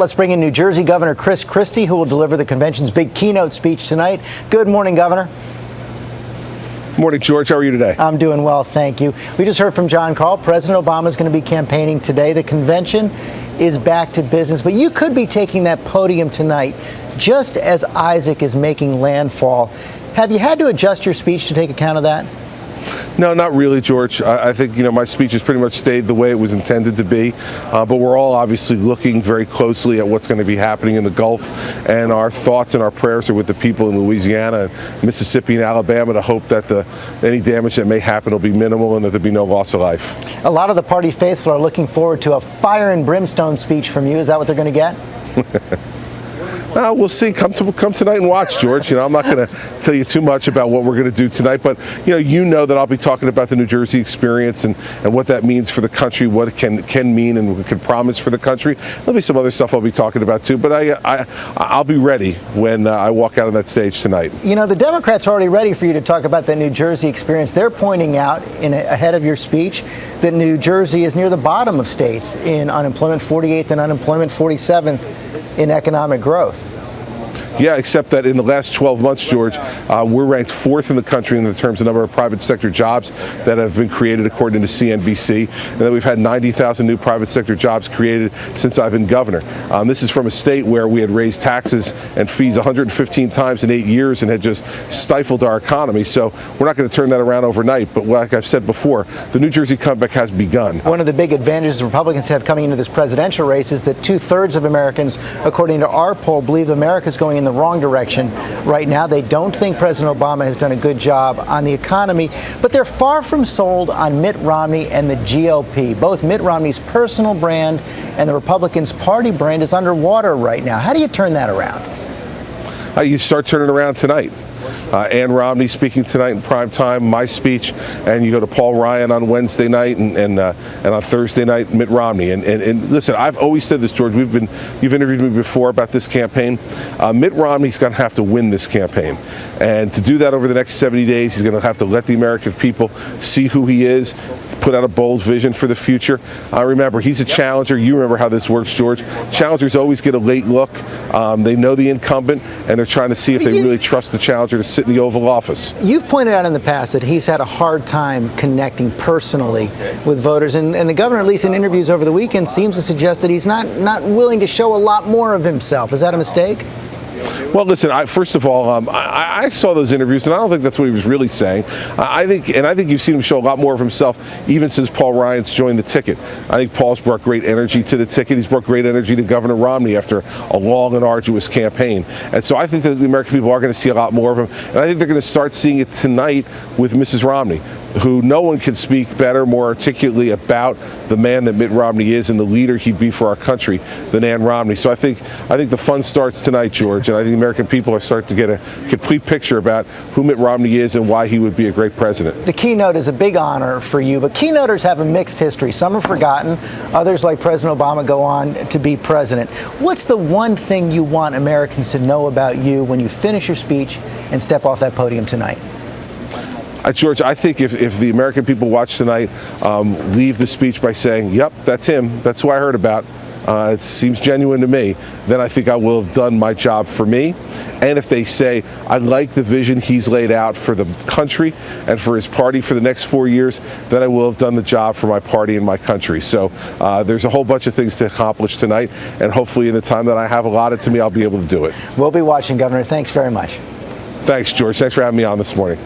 Let's bring in New Jersey Governor Christie, who will deliver the convention's big keynote speech tonight. Good morning, Governor. Morning, George. How are you today? I'm doing well, thank you. We just heard from John Carl. President Obama is going to be campaigning today. The convention is back to business, but you could be taking that podium tonight just as Isaac is making landfall. Have you had to adjust your speech to take account of that? No, not really, George. I think, my speech has pretty much stayed the way it was intended to be. But we're all obviously looking very closely at what's going to be happening in the Gulf. And our thoughts and our prayers are with the people in Louisiana, Mississippi, and Alabama to hope that any damage that may happen will be minimal and that there'll be no loss of life. A lot of the party faithful are looking forward to a fire and brimstone speech from you. Is that what they're going to get? We'll see. Come tonight and watch, George. I'm not going to tell you too much about what we're going to do tonight, but you know that I'll be talking about the New Jersey experience and what that means for the country, what it can mean and what it can promise for the country. There'll be some other stuff I'll be talking about too, but I'll be ready when I walk out on that stage tonight. The Democrats are already ready for you to talk about the New Jersey experience. They're pointing out ahead of your speech that New Jersey is near the bottom of states in unemployment, 48th in unemployment, 47th in economic growth. Yeah, except that in the last 12 months, George, we're ranked 4th in the country in terms of number of private sector jobs that have been created according to CNBC, and that we've had 90,000 new private sector jobs created since I've been governor. This is from a state where we had raised taxes and fees 115 times in 8 years and had just stifled our economy. So we're not going to turn that around overnight, but like I've said before, the New Jersey comeback has begun. One of the big advantages Republicans have coming into this presidential race is that 2/3 of Americans, according to our poll, believe America's going in the wrong direction right now. They don't think President Obama has done a good job on the economy, but they're far from sold on Mitt Romney and the GOP. Both Mitt Romney's personal brand and the Republicans' party brand is underwater right now. How do you turn that around? You start turning around tonight. Ann Romney speaking tonight in prime time, my speech, and you go to Paul Ryan on Wednesday night and on Thursday night, Mitt Romney. And listen, I've always said this, George. You've interviewed me before about this campaign. Mitt Romney's going to have to win this campaign. And to do that over the next 70 days, he's going to have to let the American people see who he is, put out a bold vision for the future. Remember, he's a challenger. You remember how this works, George. Challengers always get a late look. They know the incumbent, and they're trying to see if they really trust the challenger to sit in the Oval Office. You've pointed out in the past that he's had a hard time connecting personally with voters, and the governor, at least in interviews over the weekend, seems to suggest that he's not willing to show a lot more of himself. Is that a mistake? Well, listen, first of all, I saw those interviews, and I don't think that's what he was really saying. I think you've seen him show a lot more of himself even since Paul Ryan's joined the ticket. I think Paul's brought great energy to the ticket. He's brought great energy to Governor Romney after a long and arduous campaign. And so I think that the American people are going to see a lot more of him. And I think they're going to start seeing it tonight with Mrs. Romney, who no one can speak better, more articulately about the man that Mitt Romney is and the leader he'd be for our country than Ann Romney. So I think the fun starts tonight, George, and I think the American people are starting to get a complete picture about who Mitt Romney is and why he would be a great president. The keynote is a big honor for you, but keynoters have a mixed history. Some are forgotten. Others, like President Obama, go on to be president. What's the one thing you want Americans to know about you when you finish your speech and step off that podium tonight? George, I think if the American people watch tonight, leave the speech by saying, yep, that's him, that's who I heard about, it seems genuine to me, then I think I will have done my job for me. And if they say, I like the vision he's laid out for the country and for his party for the next 4 years, then I will have done the job for my party and my country. So there's a whole bunch of things to accomplish tonight, and hopefully in the time that I have allotted to me, I'll be able to do it. We'll be watching, Governor. Thanks very much. Thanks, George. Thanks for having me on this morning.